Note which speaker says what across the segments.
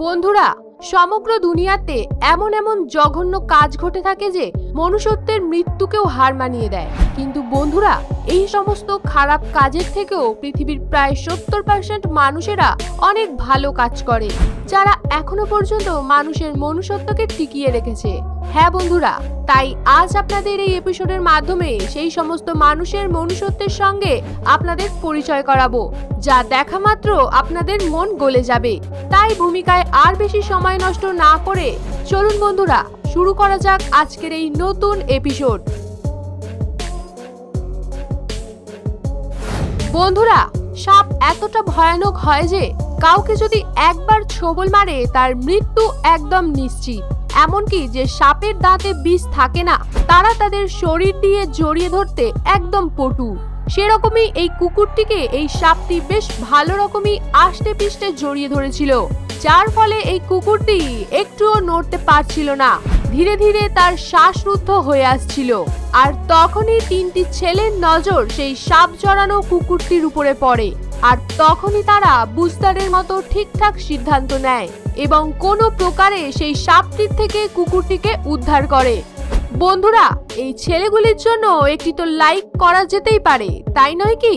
Speaker 1: বন্ধুরা, সমগ্র দুনিয়াতে এমন এমন জঘন্য কাজ ঘটে থাকে যে মনুষ্যত্বের মৃত্যুকেও হার মানিয়ে দেয়। কিন্তু বন্ধুরা, এই সমস্ত খারাপ কাজের থেকেও পৃথিবীর প্রায় 70% মানুষেরা অনেক ভালো কাজ করে, যারা এখনো পর্যন্ত মানুষের মনুষ্যত্বকে টিকিয়ে রেখেছে। হ্যাঁ বন্ধুরা, তাই আজ আপনাদের এই এপিসোডের মাধ্যমে সেই সমস্ত মানুষের মনুষ্যত্বের সঙ্গে আপনাদের পরিচয় করাবো, যা দেখা মাত্র আপনাদের মন গলে যাবে। তাই ভূমিকায় আর বেশি সময় নষ্ট না করে চলুন বন্ধুরা, শুরু করা যাক আজকের এই নতুন এপিসোড। বন্ধুরা, সাপ এতটা ভয়ানক হয় যে কাউকে যদি একবার ছোবল মারে তার মৃত্যু একদম নিশ্চিত। এমনকি যে সাপের দাঁতে বিষ থাকে না, তারা তাদের শরীর দিয়ে জড়িয়ে ধরতে একদম পটু। সেরকমই এই কুকুরটিকে এই সাপটি বেশ ভালো রকমই আষ্টে পিষ্টে জড়িয়ে ধরেছিল, যার ফলে এই কুকুরটি একটুও নড়তে পারছিল না। ধীরে ধীরে তার শ্বাসরুদ্ধ হয়ে আসছিল। আর তখনই তিনটি ছেলের নজর সেই সাপ জড়ানো কুকুরটির উপরে পড়ে। আর তখনই তারা বুঝদারের মতো ঠিকঠাক সিদ্ধান্ত নেয় এবং কোনো প্রকারে সেই সাপটির থেকে কুকুরটিকে উদ্ধার করে। বন্ধুরা, এই ছেলেগুলির জন্য একটি তো লাইক করা যেতেই পারে, তাই নয় কি?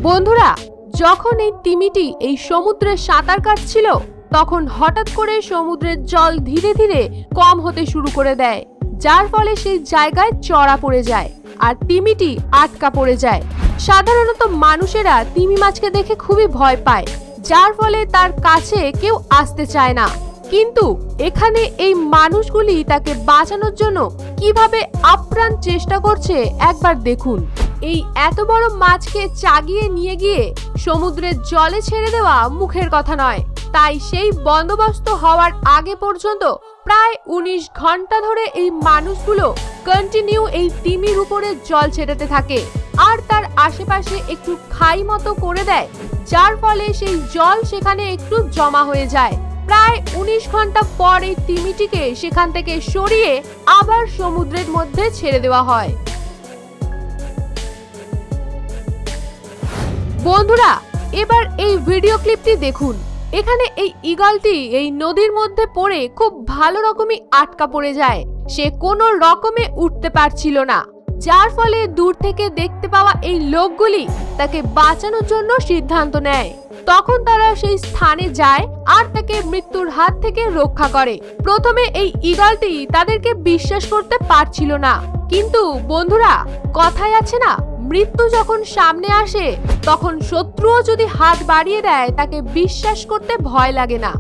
Speaker 1: বন্ধুরা, যখন এই তিমিটি এই সমুদ্রে সাঁতার কাটছিল, তখন হঠাৎ করে সমুদ্রের জল ধীরে ধীরে কম হতে শুরু করে দেয়, যার ফলে সেই জায়গায় চড়া পড়ে যায় আর তিমিটি আটকা পড়ে যায়। সাধারণত মানুষেরা তিমি মাছকে দেখে খুবই ভয় পায়, যার ফলে তার কাছে কেউ আসতে চায় না। কিন্তু এখানে এই মানুষগুলি তাকে বাঁচানোর জন্য কিভাবে আপ্রাণ চেষ্টা করছে একবার দেখুন। এই এত বড় মাছকে চাগিয়ে নিয়ে গিয়ে সমুদ্রের জলে ছেড়ে দেওয়া মুখের কথা নয়। তাই সেই বন্দোবস্ত হওয়ার আগে পর্যন্ত প্রায় 19 ঘন্টা ধরে এই মানুষগুলো কন্টিনিউ এই তিমির উপরে জল ছেটাতে থাকে আর তার আশেপাশে একটু খাই মতো করে দেয়, যার ফলে সেই জল সেখানে একটু জমা হয়ে যায়। প্রায় 19 ঘন্টা পর এই তিমিটিকে সেখান থেকে সরিয়ে আবার সমুদ্রের মধ্যে ছেড়ে দেওয়া হয়। বন্ধুরা, এবার এই ভিডিও ক্লিপটি দেখুন। এখানে এই ঈগলটি এই নদীর মধ্যে পড়ে খুব ভালো রকমই আটকা পড়ে যায়। সে কোনো রকমে উঠতে পারছিল না, যার ফলে দূর থেকে দেখতে পাওয়া এই লোকগুলি তাকে বাঁচানোর জন্য সিদ্ধান্ত নেয়। তখন তারা সেই স্থানে যায় আর তাকে মৃত্যুর হাত থেকে রক্ষা করে। প্রথমে এই ঈগলটি তাদেরকে বিশ্বাস করতে পারছিল না, কিন্তু বন্ধুরা, কথায় আছে না, মৃত্যু যখন সামনে আসে তখন শত্রুও যদি হাত বাড়িয়ে দেয় তাকে বিশ্বাস করতে ভয় লাগে না।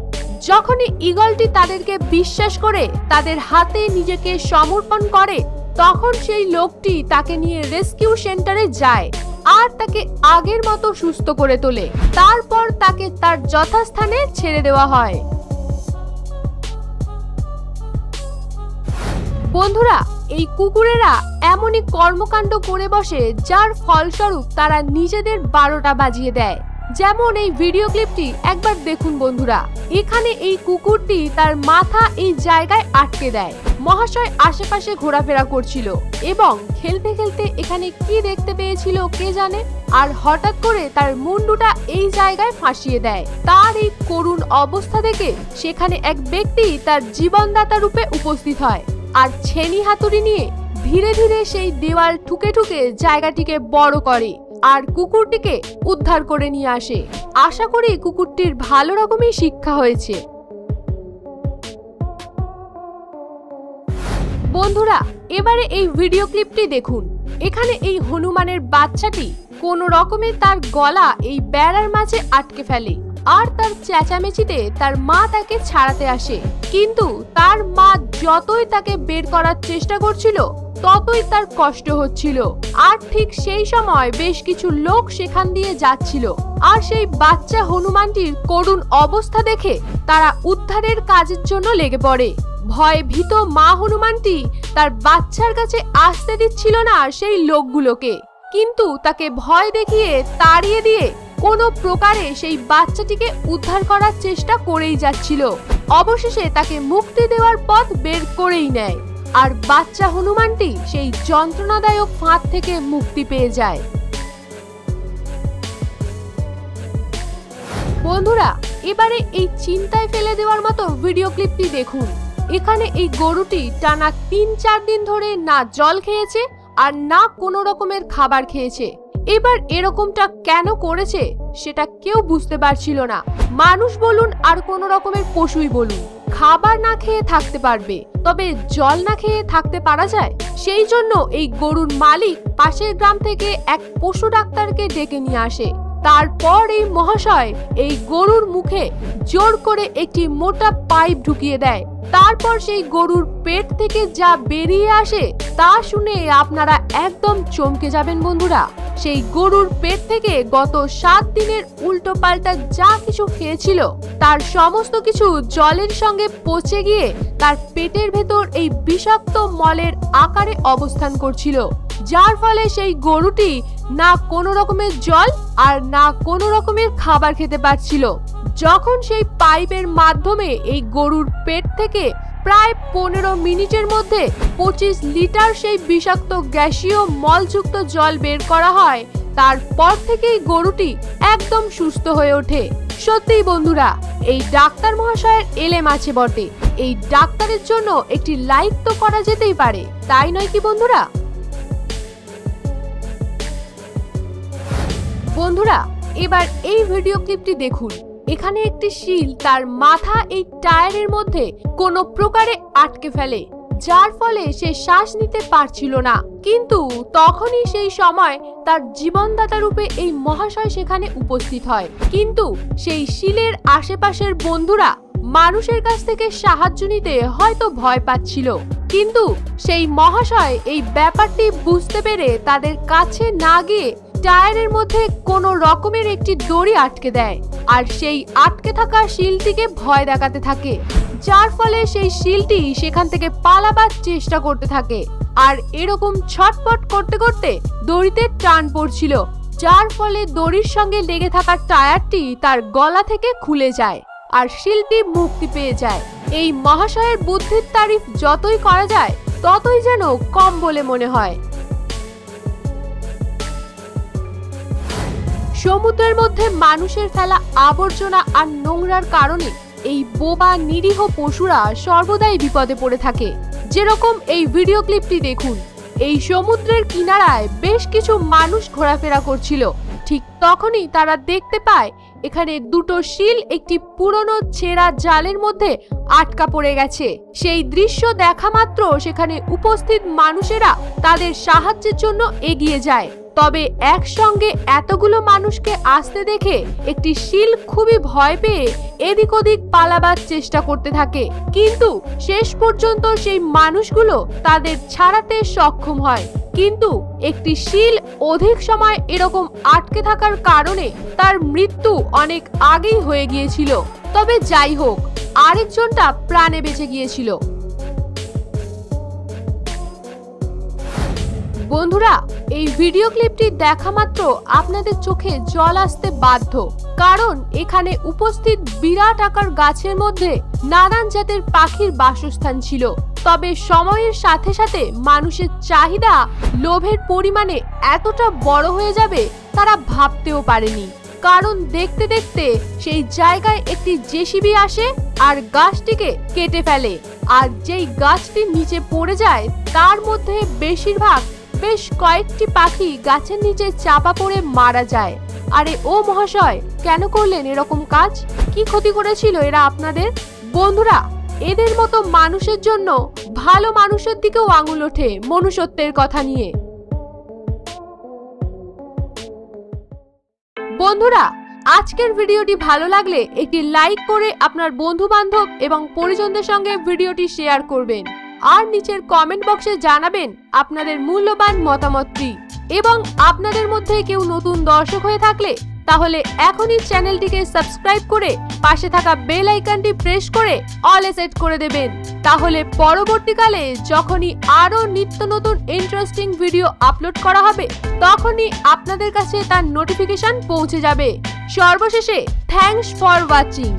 Speaker 1: যখনই ঈগলটি তাদেরকে বিশ্বাস করে তাদের হাতে নিজেকে সমর্পণ করে, তখন সেই লোকটি তাকে নিয়ে রেস্কিউ সেন্টারে যায় আর তাকে আগের মতো সুস্থ করে তোলে। তারপর তাকে তার যথাস্থানে ছেড়ে দেওয়া হয়। বন্ধুরা, এই কুকুরেরা এমনই কর্মকাণ্ড করে বসে যার ফলস্বরূপ তারা নিজেদের 12টা বাজিয়ে দেয়। যেমন এই ভিডিও ক্লিপটি একবার দেখুন বন্ধুরা। এখানে এই কুকুরটি তার মাথা এই জায়গায় আটকে দেয়। মহাশয় আশেপাশে ঘোরাফেরা করছিল এবং খেলতে খেলতে এখানে কি দেখতে পেয়েছিল কে জানে, আর হঠাৎ করে তার মুন্ডুটা এই জায়গায় ফাঁসিয়ে দেয়। তার এই করুণ অবস্থা দেখে সেখানে এক ব্যক্তি তার জীবনদাতা রূপে উপস্থিত হয় আর ছেনি হাতুড়ি নিয়ে ধীরে ধীরে সেই দেওয়াল ঠুকে ঠুকে জায়গাটিকে বড় করে আর কুকুরটিকে উদ্ধার করে নিয়ে আসে। আশা করি কুকুরটির ভালো রকমই শিক্ষা হয়েছে। বন্ধুরা, এবারে এই ভিডিও ক্লিপটি দেখুন। এখানে এই হনুমানের বাচ্চাটি কোনো রকমে তার গলা এই বেড়ার মাঝে আটকে ফেলে আর তার চেঁচামেচিতে তার মা তাকে ছাড়াতে আসে। কিন্তু তার মা যতই তাকে বের করার চেষ্টা করছিল ততই তার কষ্ট হচ্ছিল। আর ঠিক সেই সময় বেশ কিছু লোক সেখান দিয়ে যাচ্ছিল আর সেই বাচ্চা হনুমানটির করুণ অবস্থা দেখে তারা উদ্ধারের কাজের জন্য লেগে পড়ে। ভয়ে ভীত মা হনুমানটি তার বাচ্চার কাছে আসতে দিচ্ছিল না সেই লোকগুলোকে, কিন্তু তাকে ভয় দেখিয়ে তাড়িয়ে দিয়ে কোনো প্রকারে সেই বাচ্চাটিকে উদ্ধার করার চেষ্টা করেই যাচ্ছিল। অবশেষে তাকে মুক্তি দেওয়ার পথ বের করেই নেয় আর বাচ্চা হনুমানটি সেই যন্ত্রণাদায়ক ফাঁদ থেকে মুক্তি পেয়ে যায়। বন্ধুরা এবারে এই চিন্তায় ফেলে দেওয়ার মতো ভিডিও ক্লিপটি দেখুন। এখানে এই গরুটি টানা ৩-৪ দিন ধরে না জল খেয়েছে আর না কোনো রকমের খাবার খেয়েছে। এবার এরকমটা কেন করেছে সেটা কেউ বুঝতে পারছিল না। মানুষ বলুন আর কোন রকমের পশুই বলুন, খাবার না খেয়ে থাকতে পারবে, তবে জল না খেয়ে থাকতে পারা যায়? সেই জন্য এই গরুর মালিক পাশের গ্রাম থেকে এক পশু ডাক্তারকে ডেকে নিয়ে আসে। তারপর এই মহাশয় এই গরুর মুখে জোর করে একটি মোটা পাইপ ঢুকিয়ে দেয়। তারপর সেই গরুর পেট থেকে যা বেরিয়ে আসে তা শুনে আপনারা একদম চমকে যাবেন বন্ধুরা। সেই গরুর পেট থেকে গত 7 দিনের উল্টো পাল্টা যা কিছু খেয়েছিল তার সমস্ত কিছু জলের সঙ্গে পচে গিয়ে তার পেটের ভেতর এই বিষাক্ত মলের আকারে অবস্থান করছিল, যার ফলে সেই গরুটি না কোনো রকমের জল আর না কোনো রকমের খাবার খেতে পারছিল। যখন সেই পাইপের মাধ্যমে এই গরুর পেট থেকে প্রায় 15 মিনিটের মধ্যে 25 লিটার সেই বিষাক্ত গ্যাসীয় মলযুক্ত জল বের করা হয়, তারপর থেকেই গরুটি একদম সুস্থ হয়ে ওঠে। সত্যিই বন্ধুরা এই ডাক্তার মহাশয়ের এলেম আছে বটে। এই ডাক্তারের জন্য একটি লাইক তো করা যেতেই পারে, তাই নয় কি বন্ধুরা? বন্ধুরা এবার এই ভিডিও ক্লিপটি দেখুন। এখানে একটি শিল তার মাথা এই টায়ারের মধ্যে কোনো প্রকারে আটকে ফেলে, যার ফলে সে শ্বাস নিতে পারছিল না। কিন্তু তখনই সেই সময় তার জীবনদাতা রূপে এই মহাশয় সেখানে উপস্থিত হয়। কিন্তু সেই শিলের আশেপাশের বন্ধুরা মানুষের কাছ থেকে সাহায্য নিতে হয়তো ভয় পাচ্ছিল, কিন্তু সেই মহাশয় এই ব্যাপারটি বুঝতে পেরে তাদের কাছে না গিয়ে টায়ারের মধ্যে কোনো রকমের একটি দড়ি আটকে দেয় আর সেই আটকে থাকা শিলটিকে ভয় দেখাতে থাকে, যার ফলে সেই শিলটি সেখান থেকে পালাবার চেষ্টা করতে থাকে। আর এরকম ছটপট করতে করতে দড়িতে টান পড়ছিল, যার ফলে দড়ির সঙ্গে লেগে থাকা টায়ারটি তার গলা থেকে খুলে যায় আর শিলটি মুক্তি পেয়ে যায়। এই মহাশয়ের বুদ্ধির তারিফ যতই করা যায় ততই যেন কম বলে মনে হয়। সমুদ্রের মধ্যে মানুষের ফেলা আবর্জনা আর নোংরার কারণে এই বোবা নিরীহ পশুরা সর্বদাই বিপদে পড়ে থাকে। যেরকম এই ভিডিও ক্লিপটি দেখুন, এই সমুদ্রের কিনারায় বেশ কিছু মানুষ ঘোরাফেরা করছিল। ঠিক তখনই তারা দেখতে পায় এখানে দুটো শিল একটি পুরনো ছেঁড়া জালের মধ্যে আটকা পড়ে গেছে। সেই দৃশ্য দেখা মাত্র সেখানে উপস্থিত মানুষেরা তাদের সাহায্যের জন্য এগিয়ে যায়। তবে একসঙ্গে এতগুলো মানুষকে আসতে দেখে একটি শিল খুবই ভয় পেয়ে এদিক ওদিক পালাবার চেষ্টা করতে থাকে, কিন্তু শেষ পর্যন্ত সেই মানুষগুলো তাদের ছাড়াতে সক্ষম হয়। কিন্তু একটি শিল অধিক সময় এরকম আটকে থাকার কারণে তার মৃত্যু অনেক আগেই হয়ে গিয়েছিল। তবে যাই হোক, আরেকজনটা প্রাণে বেঁচে গিয়েছিল। বন্ধুরা এই ভিডিও ক্লিপটি দেখা মাত্র আপনাদের চোখে জল আসতে বাধ্য, কারণ এখানে উপস্থিত বিরাট আকার গাছের মধ্যে নানান জাতের পাখির বাসস্থান ছিল। তবে সময়ের সাথে সাথে মানুষের চাহিদা লোভের পরিমাণে এতটা বড় হয়ে যাবে তারা ভাবতেও পারেনি, কারণ দেখতে দেখতে সেই জায়গায় একটি জেসিবি আসে আর গাছটিকে কেটে ফেলে, আর যেই গাছটি নিচে পড়ে যায় তার মধ্যে বেশিরভাগ বেশ কয়েকটি পাখি গাছের নিচে চাপা পড়ে মারা যায়। আরে ও মহাশয়, কেন করলেন এরকম কাজ? কি ক্ষতি করেছিল এরা আপনাদের? বন্ধুরা এদের মতো মানুষের জন্য ভালো মানুষের দিকেও আঙুল ওঠে মনুষ্যত্বের কথা নিয়ে। বন্ধুরা আজকের ভিডিওটি ভালো লাগলে একটি লাইক করে আপনার বন্ধু বান্ধব এবং পরিজনদের সঙ্গে ভিডিওটি শেয়ার করবেন, আর নিচের কমেন্ট বক্সে জানাবেন আপনাদের মূল্যবান মতামতটি। এবং আপনাদের মধ্যে কেউ নতুন দর্শক হয়ে থাকলে তাহলে এখনই চ্যানেলটিকে সাবস্ক্রাইব করে পাশে থাকা বেল আইকনটি প্রেস করে অলে সেট করে দেবেন, তাহলে পরবর্তীকালে যখনই আরো নিত্য নতুন ইন্টারেস্টিং ভিডিও আপলোড করা হবে তখনই আপনাদের কাছে তার নোটিফিকেশন পৌঁছে যাবে। সর্বশেষে থ্যাঙ্কস ফর ওয়াচিং।